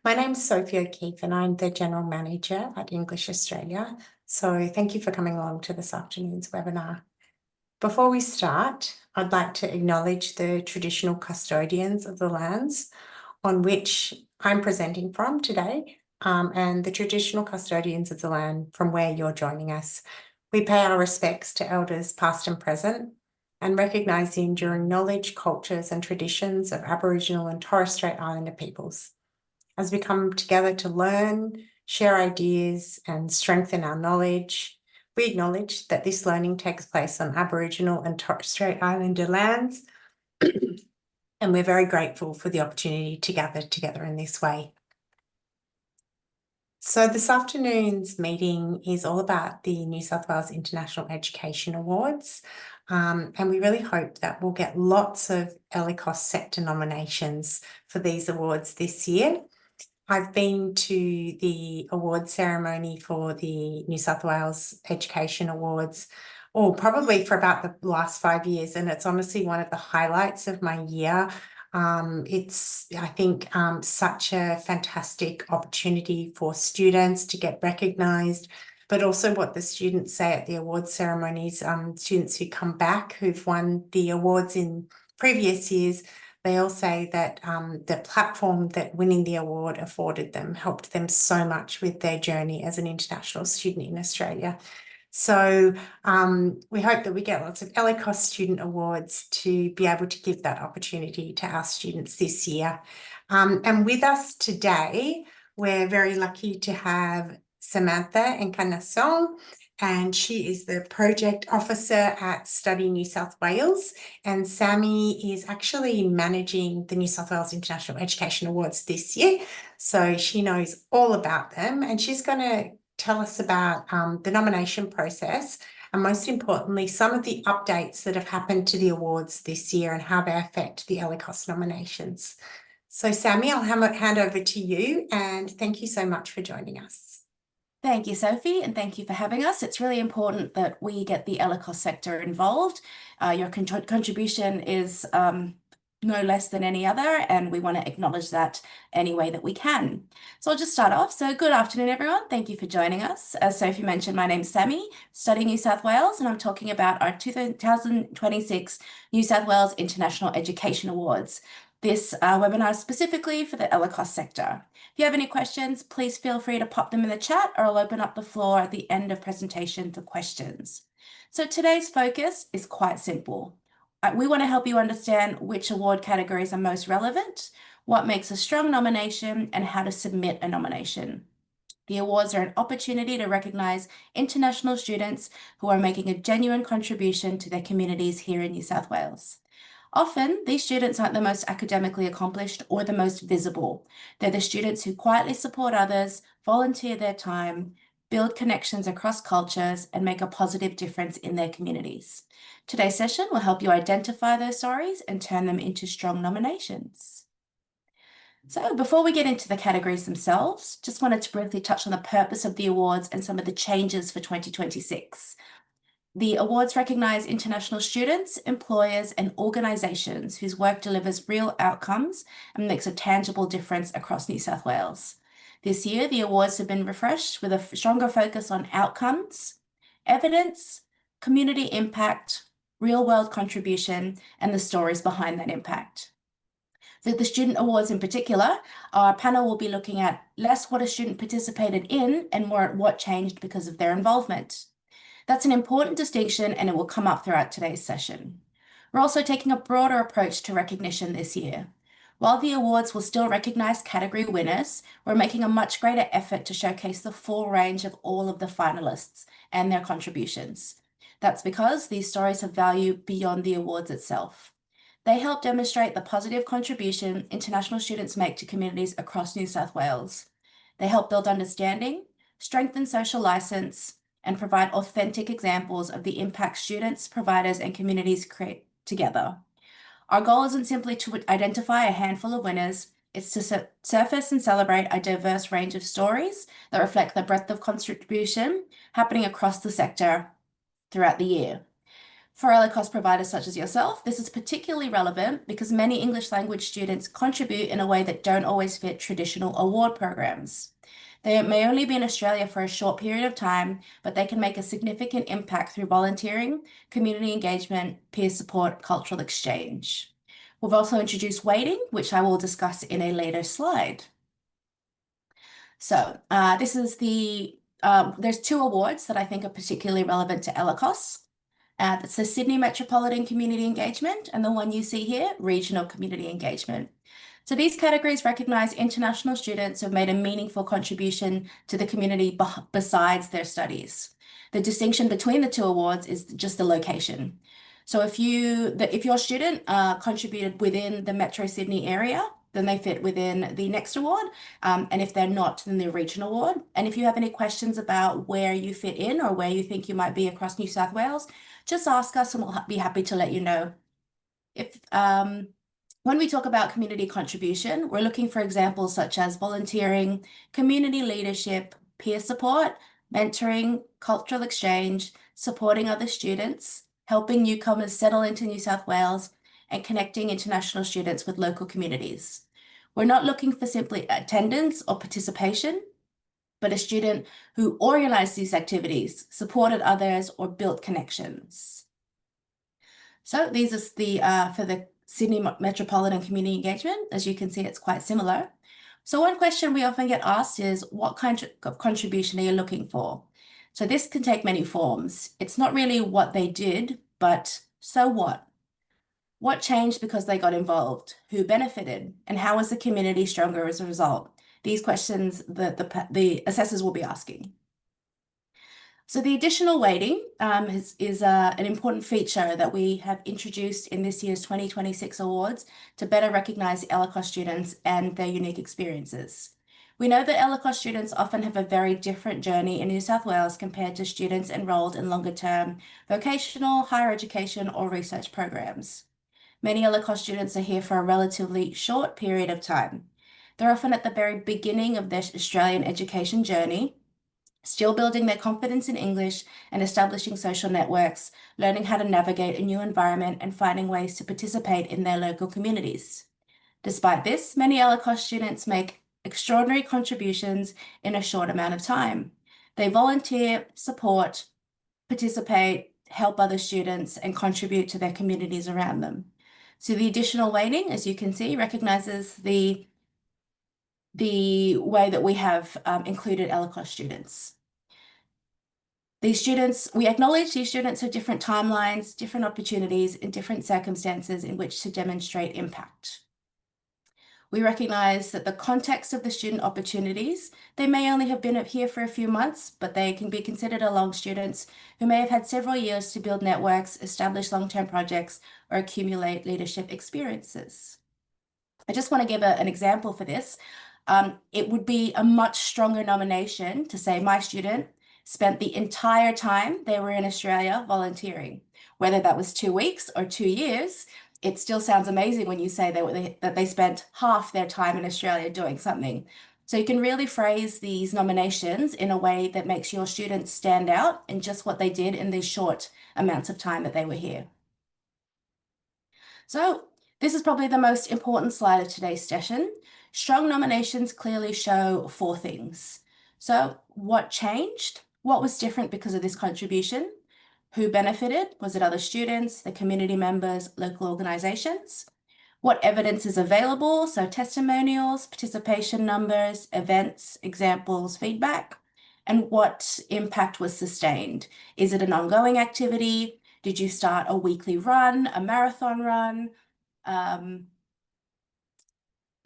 My name's Sophie O'Keefe and I'm the General Manager at English Australia. So thank you for coming along to this afternoon's webinar. Before we start, I'd like to acknowledge the traditional custodians of the lands on which I'm presenting from today, and the traditional custodians of the land from where you're joining us. We pay our respects to elders past and present and recognise the enduring knowledge, cultures and traditions of Aboriginal and Torres Strait Islander peoples. As we come together to learn, share ideas and strengthen our knowledge, we acknowledge that this learning takes place on Aboriginal and Torres Strait Islander lands, and we're very grateful for the opportunity to gather together in this way. So this afternoon's meeting is all about the New South Wales International Education Awards, and we really hope that we'll get lots of ELICOS sector nominations for these awards this year. I've been to the award ceremony for the New South Wales Education Awards, probably for about the last 5 years, and it's honestly one of the highlights of my year. It's, I think, such a fantastic opportunity for students to get recognised, but also what the students say at the award ceremonies, students who come back who've won the awards in previous years, they all say that the platform that winning the award afforded them helped them so much with their journey as an international student in Australia. So we hope that we get lots of ELICOS student awards to be able to give that opportunity to our students this year. And with us today, we're very lucky to have Samantha Encarnacion, and she is the project officer at Study New South Wales. And Sammy is actually managing the New South Wales International Education Awards this year. So she knows all about them, and she's going to tell us about the nomination process and, most importantly, some of the updates that have happened to the awards this year and how they affect the ELICOS nominations. So Sammy, I'll hand over to you, and thank you so much for joining us. Thank you, Sophie, and thank you for having us. It's really important that we get the ELICOS sector involved. Your contribution is no less than any other, and we want to acknowledge that any way that we can. So I'll just start off. So good afternoon, everyone. Thank you for joining us. As Sophie mentioned, my name's Sammy, Study New South Wales, and I'm talking about our 2026 New South Wales International Education Awards. This webinar is specifically for the ELICOS sector. If you have any questions, please feel free to pop them in the chat, or I'll open up the floor at the end of presentation for questions. So today's focus is quite simple. We want to help you understand which award categories are most relevant, what makes a strong nomination, and how to submit a nomination. The awards are an opportunity to recognise international students who are making a genuine contribution to their communities here in New South Wales. Often, these students aren't the most academically accomplished or the most visible. They're the students who quietly support others, volunteer their time, build connections across cultures, and make a positive difference in their communities. Today's session will help you identify those stories and turn them into strong nominations. So before we get into the categories themselves, just wanted to briefly touch on the purpose of the awards and some of the changes for 2026. The awards recognise international students, employers and organisations whose work delivers real outcomes and makes a tangible difference across New South Wales. This year, the awards have been refreshed with a stronger focus on outcomes, evidence, community impact, real-world contribution, and the stories behind that impact. For the student awards in particular, our panel will be looking at less what a student participated in and more at what changed because of their involvement. That's an important distinction, and it will come up throughout today's session. We're also taking a broader approach to recognition this year. While the awards will still recognise category winners, we're making a much greater effort to showcase the full range of all of the finalists and their contributions. That's because these stories have value beyond the awards itself. They help demonstrate the positive contribution international students make to communities across New South Wales. They help build understanding, strengthen social licence, and provide authentic examples of the impact students, providers, and communities create together. Our goal isn't simply to identify a handful of winners, it's to surface and celebrate a diverse range of stories that reflect the breadth of contribution happening across the sector throughout the year. For ELICOS providers such as yourself, this is particularly relevant because many English language students contribute in a way that don't always fit traditional award programs. They may only be in Australia for a short period of time, but they can make a significant impact through volunteering, community engagement, peer support, cultural exchange. We've also introduced weighting, which I will discuss in a later slide. So this is there's two awards that I think are particularly relevant to ELICOS. That's the Sydney Metropolitan Community Engagement and the one you see here, Regional Community Engagement. So these categories recognise international students who have made a meaningful contribution to the community besides their studies. The distinction between the two awards is just the location. So if your student contributed within the Metro Sydney area, then they fit within the next award. And if they're not, then the regional award. And if you have any questions about where you fit in or where you think you might be across New South Wales, just ask us and we'll be happy to let you know. When we talk about community contribution, we're looking for examples such as volunteering, community leadership, peer support, mentoring, cultural exchange, supporting other students, helping newcomers settle into New South Wales, and connecting international students with local communities. We're not looking for simply attendance or participation, but a student who organised these activities, supported others, or built connections. So these are for the Sydney Metropolitan Community Engagement. As you can see, it's quite similar. So one question we often get asked is, what kind of contribution are you looking for? So this can take many forms. It's not really what they did, but so what? What changed because they got involved? Who benefited? And how was the community stronger as a result? These questions the assessors will be asking. So the additional weighting is an important feature that we have introduced in this year's 2026 awards to better recognise ELICOS students and their unique experiences. We know that ELICOS students often have a very different journey in New South Wales compared to students enrolled in longer-term vocational, higher education or research programs. Many ELICOS students are here for a relatively short period of time. They're often at the very beginning of their Australian education journey, still building their confidence in English and establishing social networks, learning how to navigate a new environment and finding ways to participate in their local communities. Despite this, many ELICOS students make extraordinary contributions in a short amount of time. They volunteer, support, participate, help other students, and contribute to their communities around them. So the additional weighting, as you can see, recognises the way that we have included ELICOS students. We acknowledge these students have different timelines, different opportunities, and different circumstances in which to demonstrate impact. We recognise that the context of the student opportunities, they may only have been here for a few months, but they can be considered along students who may have had several years to build networks, establish long-term projects, or accumulate leadership experiences. I just want to give an example for this. It would be a much stronger nomination to say my student spent the entire time they were in Australia volunteering, whether that was 2 weeks or 2 years. It still sounds amazing when you say that they spent half their time in Australia doing something. So you can really phrase these nominations in a way that makes your students stand out in just what they did in these short amounts of time that they were here. So this is probably the most important slide of today's session. Strong nominations clearly show 4 things. So what changed? What was different because of this contribution? Who benefited? Was it other students, the community members, local organisations? What evidence is available? So testimonials, participation numbers, events, examples, feedback. And what impact was sustained? Is it an ongoing activity? Did you start a weekly run, a marathon run?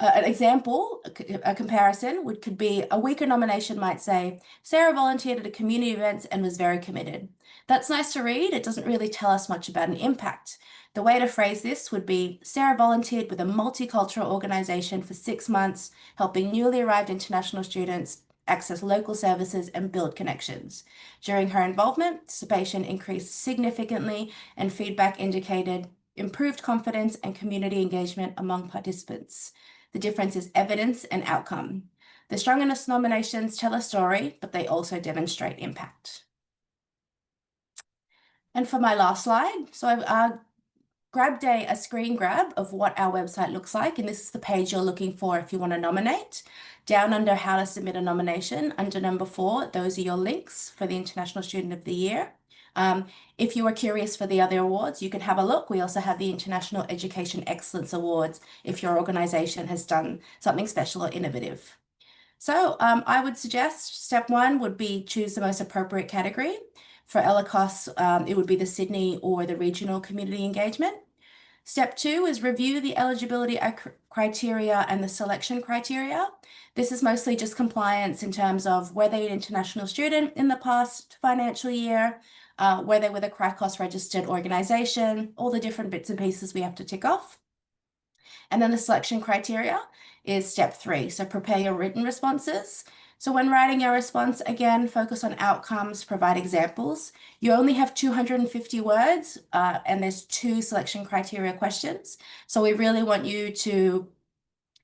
An example, a comparison could be a weaker nomination might say, Sarah volunteered at a community event and was very committed. That's nice to read. It doesn't really tell us much about an impact. The way to phrase this would be, Sarah volunteered with a multicultural organisation for 6 months, helping newly arrived international students access local services and build connections. During her involvement, participation increased significantly and feedback indicated improved confidence and community engagement among participants. The difference is evidence and outcome. The strongest nominations tell a story, but they also demonstrate impact. And for my last slide, so I've grabbed a screen grab of what our website looks like, and this is the page you're looking for if you want to nominate. Down under how to submit a nomination, under number 4, those are your links for the International Student of the Year. If you are curious for the other awards, you can have a look. We also have the International Education Excellence Awards if your organisation has done something special or innovative. So I would suggest step 1 would be choose the most appropriate category. For ELICOS, it would be the Sydney or the regional community engagement. Step 2 is review the eligibility criteria and the selection criteria. This is mostly just compliance in terms of were they an international student in the past financial year, were they with a CRICOS registered organisation, all the different bits and pieces we have to tick off. And then the selection criteria is step 3. So prepare your written responses. So when writing your response, again, focus on outcomes, provide examples. You only have 250 words, and there's 2 selection criteria questions. So we really want you to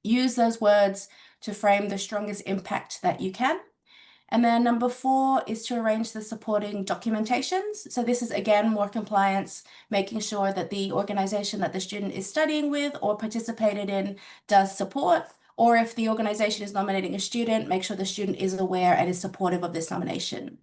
use those words to frame the strongest impact that you can. And then number 4 is to arrange the supporting documentations. So this is, again, more compliance, making sure that the organisation that the student is studying with or participated in does support, or if the organisation is nominating a student, make sure the student is aware and is supportive of this nomination.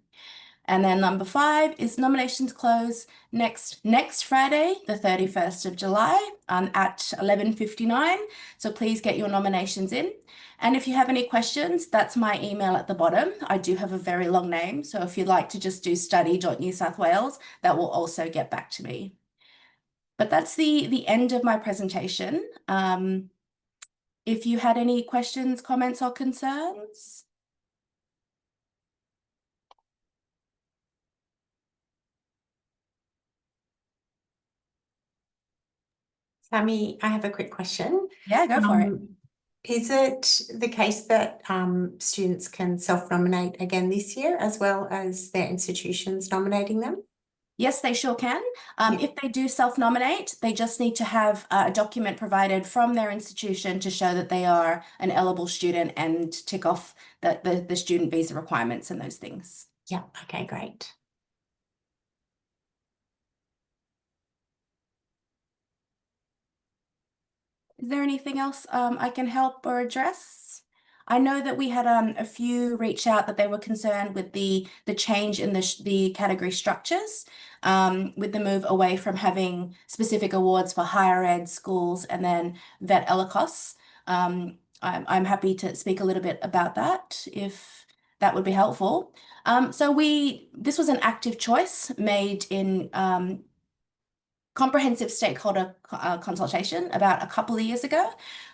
And then number 5 is nominations close next Friday, the 31st of July at 11:59. So please get your nominations in. And if you have any questions, that's my email at the bottom. I do have a very long name, so if you'd like to just do study.newsouthwales, that will also get back to me. But that's the end of my presentation. If you had any questions, comments, or concerns. Sammy, I have a quick question. Yeah, go for it. Is it the case that students can self-nominate again this year as well as their institutions nominating them? Yes, they sure can. Yeah. If they do self-nominate, they just need to have a document provided from their institution to show that they are an eligible student and tick off the student visa requirements and those things. Yeah, okay, great. Is there anything else I can help or address? I know that we had a few reach out that they were concerned with the change in the category structures, with the move away from having specific awards for higher ed schools and then VET ELICOS. I'm happy to speak a little bit about that if that would be helpful. So this was an active choice made in comprehensive stakeholder consultation about a couple of years ago.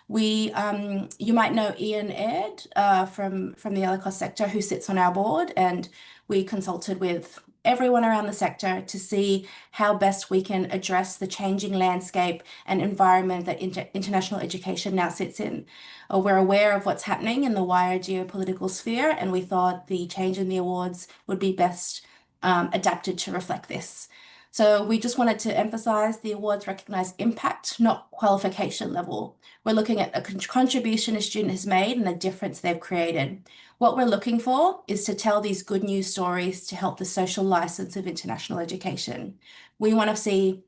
You might know Ian Aird from the ELICOS sector who sits on our board, and we consulted with everyone around the sector to see how best we can address the changing landscape and environment that international education now sits in. We're aware of what's happening in the wider geopolitical sphere, and we thought the change in the awards would be best adapted to reflect this. So we just wanted to emphasize the awards recognize impact, not qualification level. We're looking at a contribution a student has made and the difference they've created. What we're looking for is to tell these good news stories to help the social license of international education. We want to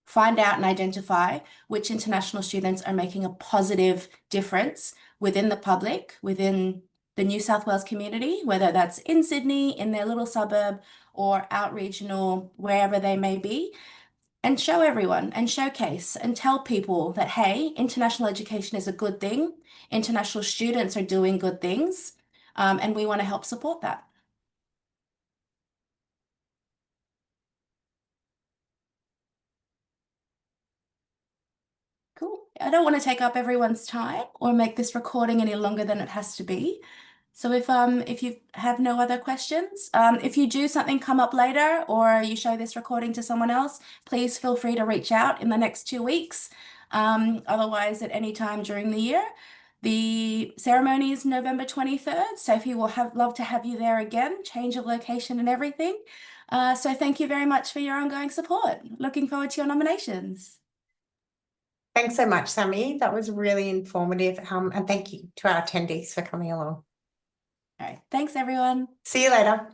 find out and identify which international students are making a positive difference within the public, within the New South Wales community, whether that's in Sydney, in their little suburb, or out regional, wherever they may be, and show everyone and showcase and tell people that, hey, international education is a good thing. International students are doing good things, and we want to help support that. Cool. I don't want to take up everyone's time or make this recording any longer than it has to be. So if you have no other questions, if you do something come up later or you show this recording to someone else, please feel free to reach out in the next 2 weeks. Otherwise, at any time during the year. The ceremony is November 23rd. Sophie will love to have you there again, change of location and everything. So thank you very much for your ongoing support. Looking forward to your nominations. Thanks so much, Sammy. That was really informative. And thank you to our attendees for coming along. All right. Thanks, everyone. See you later.